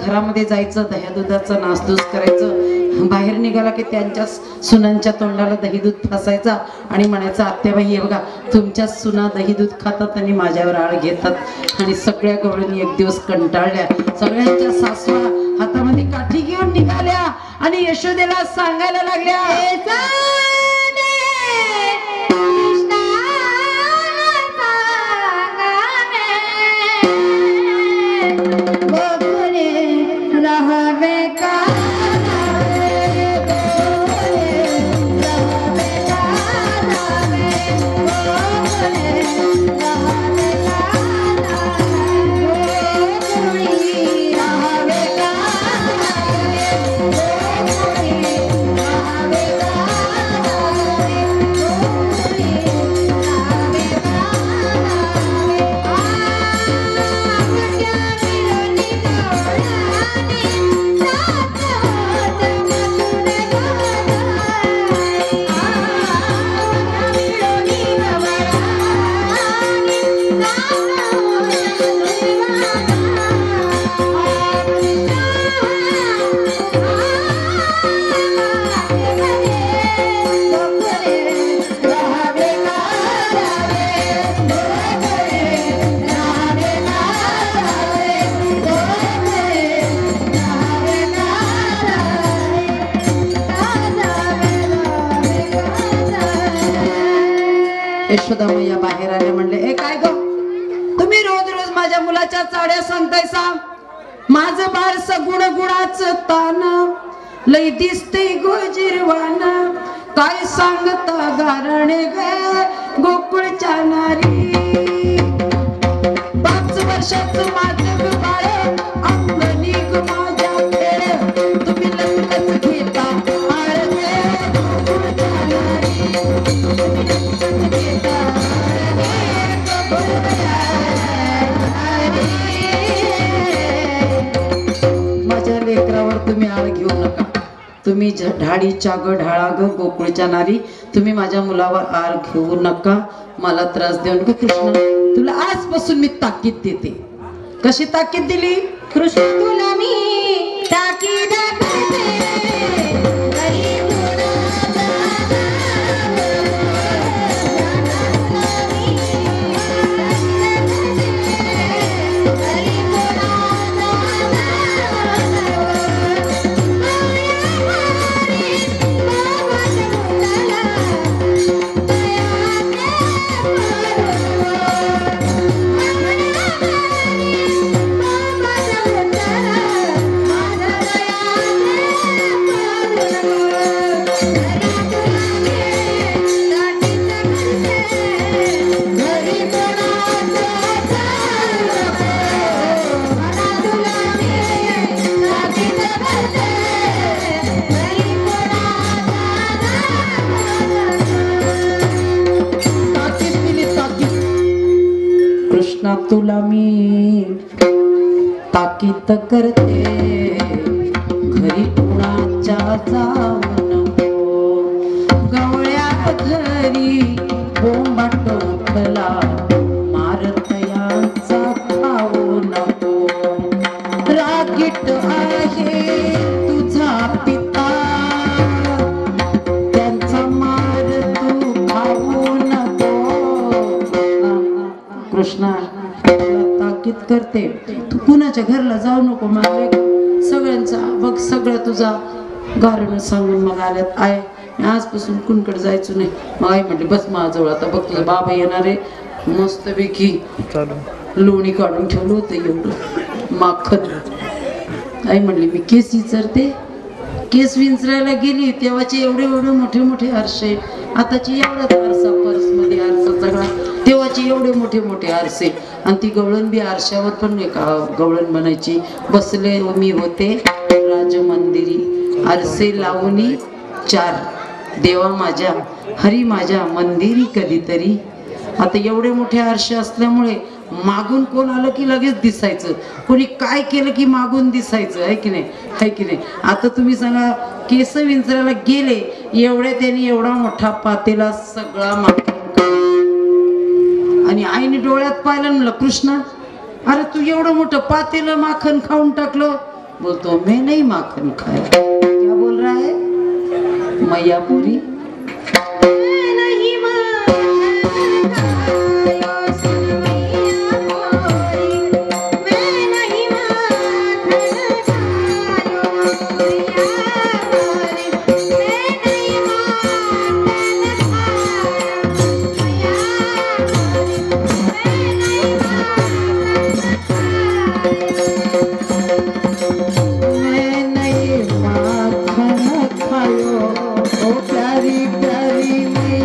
घरामध्ये जायचं, दह्या दुधाचा नासधूस करायचं. बाहेर निघाला की त्यांच्या सुनांच्या तोंडाला दही दूध फासायचा आणि म्हणायचं, आत्याबाई हे बघा तुमच्या सुना दही दूध खातात आणि माझ्यावर आळ घेतात. आणि सगळ्या गवळणी एक दिवस कंटाळल्या, सगळ्यांच्या सासवा हातामध्ये काठी घेऊन निघाल्या आणि यशोदेला सांगायला लागल्या, यशोदा मैया बाहेर आले, म्हणले ए काय ग, तुम्ही रोज रोज माझ्या मुलाच्या चाड्या सांगतायसा, माझं बाळ सगुण गुणाचं तान, लई दिसते गोजिरवान, काय सांगता गारणे ग गोकुळच्या नारी, 5 वर्षाचं माझं ग बाळ अंगणी ग माझ्या खेळ, तुम्ही लग्नच घेता आळते गोकुळच्या नारी, तुम्ही लग्नच घेता माझ्या लेकरावर तुम्ही आळ घेऊ नका, तुम्ही ढाळीच्या ग ढाळा ग गोकुळच्या नारी, तुम्ही माझ्या मुलावर आळ घेऊ नका, मला त्रास देऊ नका. कृष्ण तुला आजपासून मी ताकीद देते. कशी ताकीद दिली? कृष्ण तुला मी ताकीद करते, तुला मी ताकीद करते, घरी कुणाच्या जाऊ नको, गवळ्या घरी बोंबाट उठला, मारतयांचा खाऊ नको, रागीट आहे तुझा पिता, त्यांचा मार तू खाऊ नको. कृष्णा ताकीद करते, तू कुणाच्या घरला जाऊ नको, माझे सगळ्यांचा बघ सगळं तुझा गारण सांगून मग आल्यात आय आजपासून कुणकडे जायचं नाही. मग आई म्हटली बस माझ्याजवळ, आता बघ तुझा बाबा येणार आहे, मस्तपैकी लोणी काढून ठेवलं होतं एवढं माखन. आई म्हणली मी केस विचारते, केस विंचरायला गेली तेव्हाचे एवढे एवढे मोठे मोठे आरसे, आताची एवढाच आरसा पर्समध्ये आरसा सगळा, तेव्हाचे एवढे मोठे मोठे आरसे, आणि ती गवळण बी आरशावर पण एक गवळण बनायची. बसले मी होते राजमंदिरी, आरसे लावणी 4, देवा माझ्या हरी माझ्या मंदिरी कधीतरी. आता एवढे मोठे आरसे असल्यामुळे मागून कोण आलं की लगेच दिसायचं, कोणी काय केलं की मागून दिसायचं, आहे की नाही, आहे की नाही. आता तुम्ही सांगा केस विंचरायला गेले एवढे, त्यांनी एवढा मोठा पातेला सगळा मागून, आणि आईने डोळ्यात पाहिलं, म्हणलं कृष्णा अरे तू एवढं मोठं पातेलं माखन खाऊन टाकलं. बोलतो मैं नहीं माखन खाया. क्या बोल रहा है मैयापुरी? प्यारी प्यारी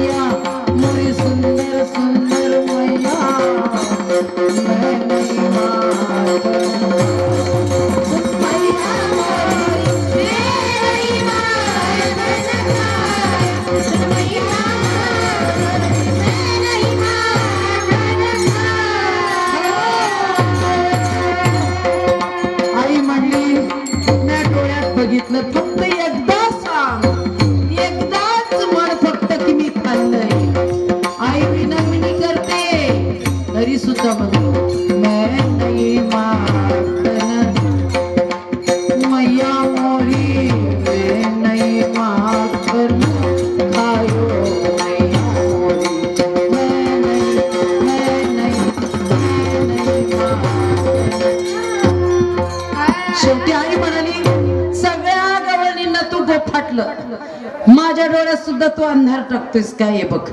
अंधार टाकतोयस काय हे बघ.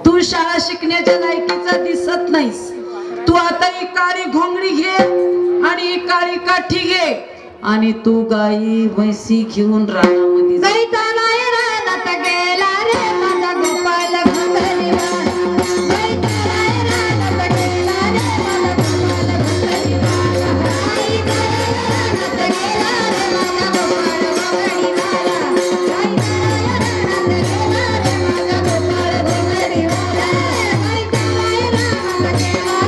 तू शाळा शिकण्याच्या लायकीचा दिसत नाहीस. तू आता ही काळी घोंगडी घे आणि ही काळी काठी घे आणि तू गाई म्हैसी घेऊन रानामध्ये जा. बैतालाय रानात गेला रे माझा गोपाल घोंगडीवाला. बैतालाय रानात गेला रे माझा गोपाल घोंगडीवाला. बैतालाय रानात गेला रे माझा गोपाल घोंगडीवाला. बैतालाय रानात गेला रे माझा गोपाल घोंगडीवाला. बैतालाय रानात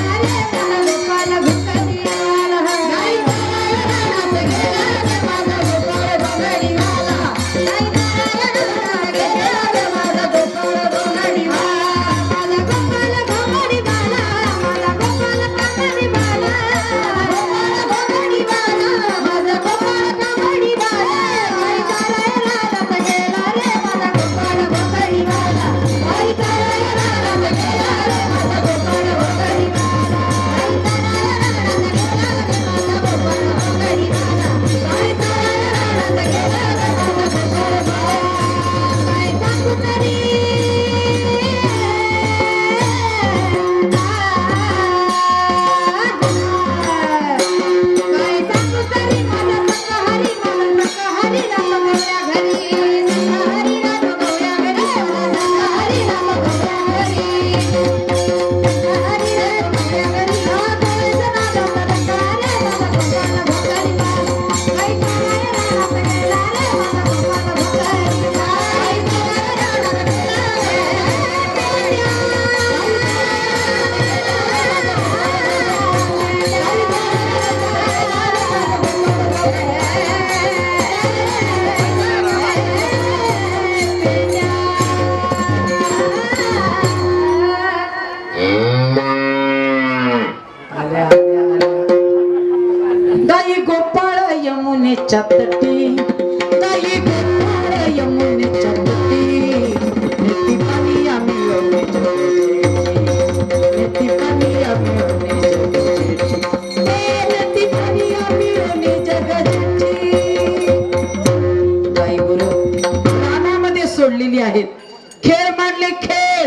गेला रे माझा गोपाल घोंगडीवाला. बैतालाय रानात गेला रे माझा गोपाल घोंगडीवाला. गाई गोपाळ यमुनेच्या तटी, गाई गोपाळ यमुनेच्या तटी, नेती पाणी आम्ही यमुनेच्या तटी, नेती पाणी आम्ही यमुनेच्या तटी, नेती पाणी आम्ही यमुनेच्या तटी. गाई गुरु रानामध्ये सोडलेली आहेत. खेळ मांडले खेळ.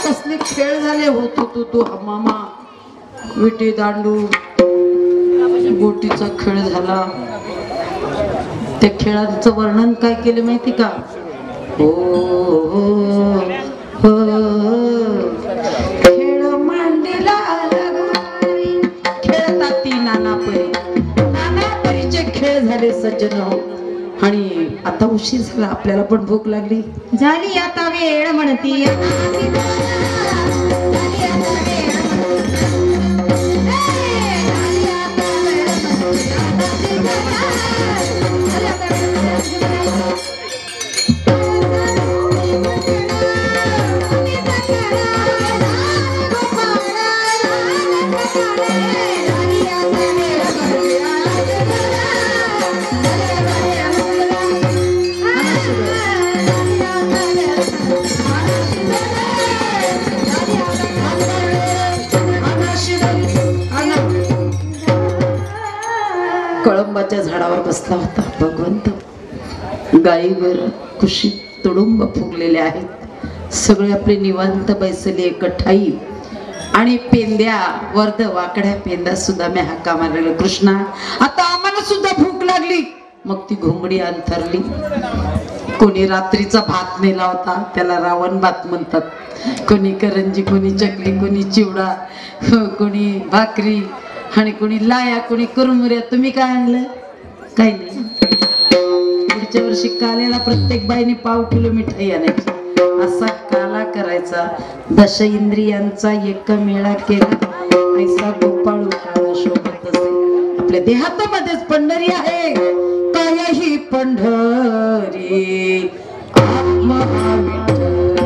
कसले खेळ झाले होत तू मामा. विटी दांडू गोटीचा खेळ झाला. त्या खेळांचं वर्णन काय केलं माहिती का? हो खेळ मांडीला खेळतात ती नाना परीचे खेळ झाले सज्जन. आणि आता उशीर झाला, आपल्याला पण भूक लागली. झाली आता वेळ म्हणती. कळंबाच्या झाडावर बसला होता भगवंत. गायीवर कुशीत तुडुंब फुगलेले आहेत. सगळे आपले निवांत बैसले एकठाई. आणि पेंद्या वर्ध वाकड्या पेंद्या सुद्धा मी हाका मारलेला. कृष्णा आता आम्हाला सुद्धा भूक लागली. मग ती घोंगडी अंथरली. कोणी रात्रीचा भात नेला होता, त्याला रावण भात म्हणतात. कोणी करंजी, कोणी चकली, कोणी चिवडा, कोणी भाकरी आणि कोणी लाया, कोणी कुरमुऱ्या. तुम्ही काय आणलं? काही नाही. पुढच्या वर्षी काल्याला प्रत्येक बाईने पाव किलो मिठाई आणायची. असा काला करायचा. दश इंद्रियांचा एक मेळा केला ऐसा गोपाळू काळ शोभत असे. आपल्या देहातामध्येच पंढरी आहे. काय ही पंढरी आत्मा विठ्ठल.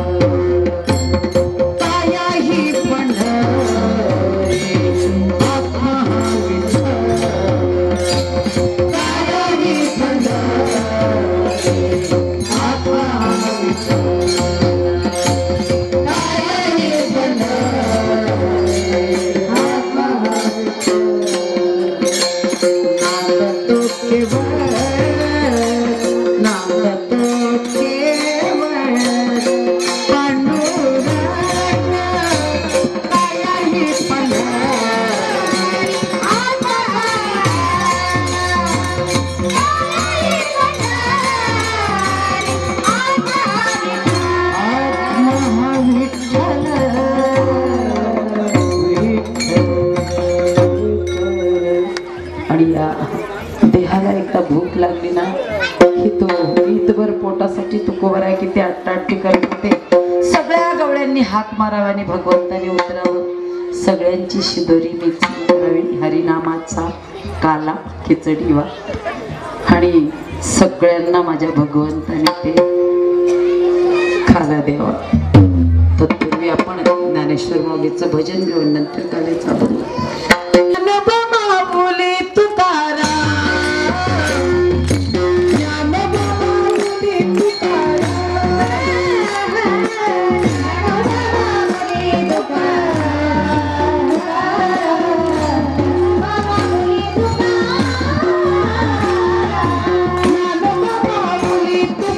काय ही पंढरी आत्मा विठ्ठल. काय ही पंढरी आत्मा विठ्ठल. काय ही पंढरी आत्मा विठ्ठल. नांदतो केवळ, नांदतो केवळ पांडुरंग. काय ही पंढरी आत्मा विठ्ठल. आणि या देहाला एकदा भूक लागली ना की तो इतभर पोटासाठी तुकोबर आहे की ते आट्टाट्टी करत होते. सगळ्या गवळ्यांनी हाक मारावा आणि भगवंताने उतरावं. सगळ्यांची शिदोरी मिक्सिंग करावी. हरिनामाचा काला खिचडी वा. आणि सगळ्यांना माझ्या भगवंताने ते खाला द्यावा. तत्पूर्वी आपण ज्ञानेश्वर माऊलीचं भजन घेऊन नंतर कालेचा बोलू. माऊली तुकाराम, ज्ञानोबा माऊली तुकाराम, माऊली तुकाराम, ज्ञानोबा माऊली तुकाराम,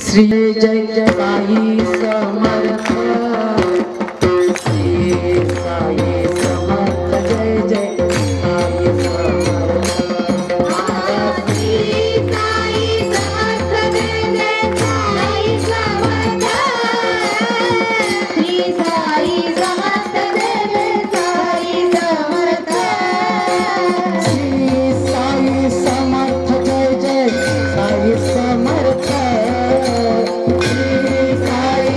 श्री जय जय साई समर्थ, श्री साई समर्थ, जय जय साई समर्थ, श्री साई समर्थ, जय जय साई समर्थ, श्री साई समर्थ, जय जय साई समर्थ, श्री साई समर्थ, जय जय साई समर्थ, श्री साई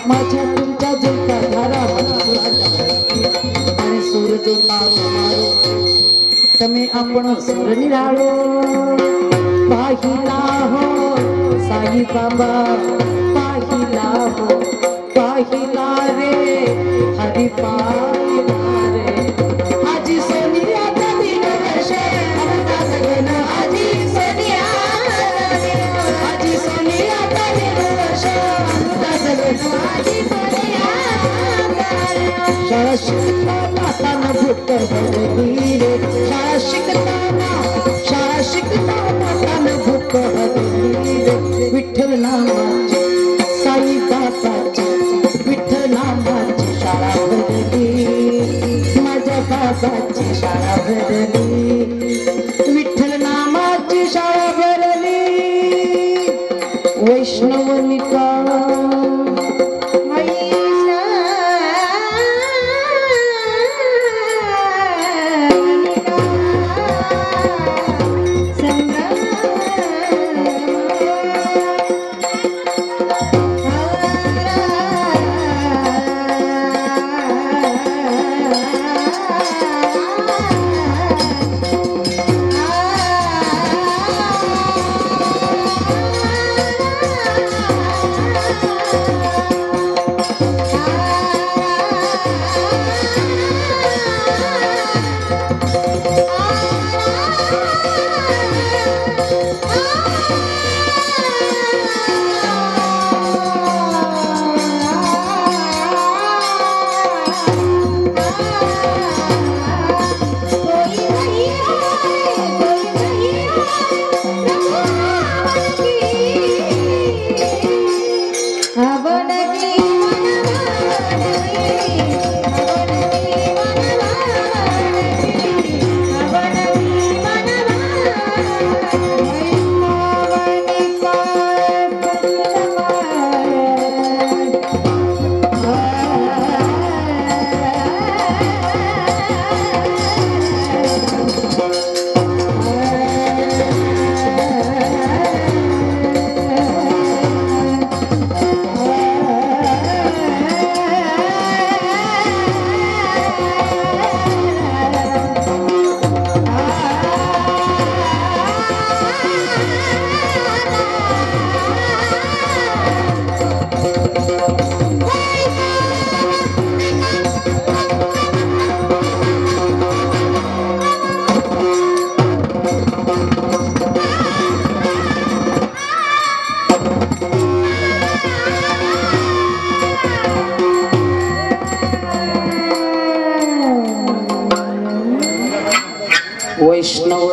माझ्या तुमच्या झुलका धारा आणि सूरज मारो તમે આપણો સુર નિરાળો પાહિલા હો સાઈ બાબા પાહિલા રે હરિ પાહિલા રે આજી સોનિયા કદી નશે અમતા સગન આજી સોનિયા કદી નશે અમતા સગન આજી સોનિયા शाळा भूत हदीरे शाळा शिकताना भूत हदीरे विठ्ठल नामाची साई बाबाची विठ्ठल नामाची शाळा भरली माझ्या बाबाची शाळा भरली विठ्ठल नामाची शाळा भरली वैष्णवनिका वैष्णव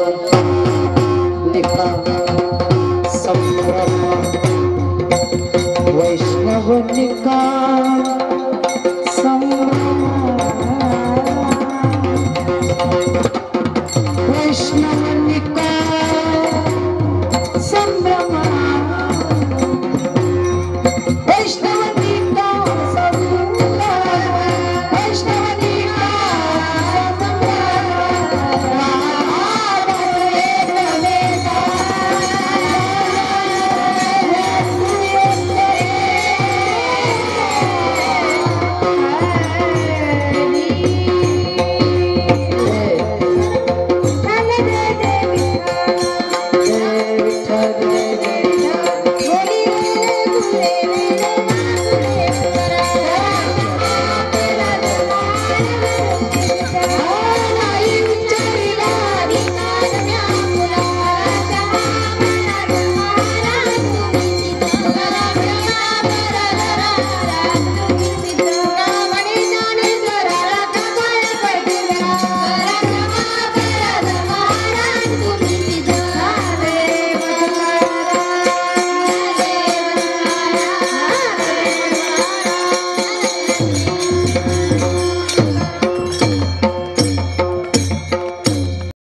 निका संभ्रम वैष्णव निका संभ्रम रे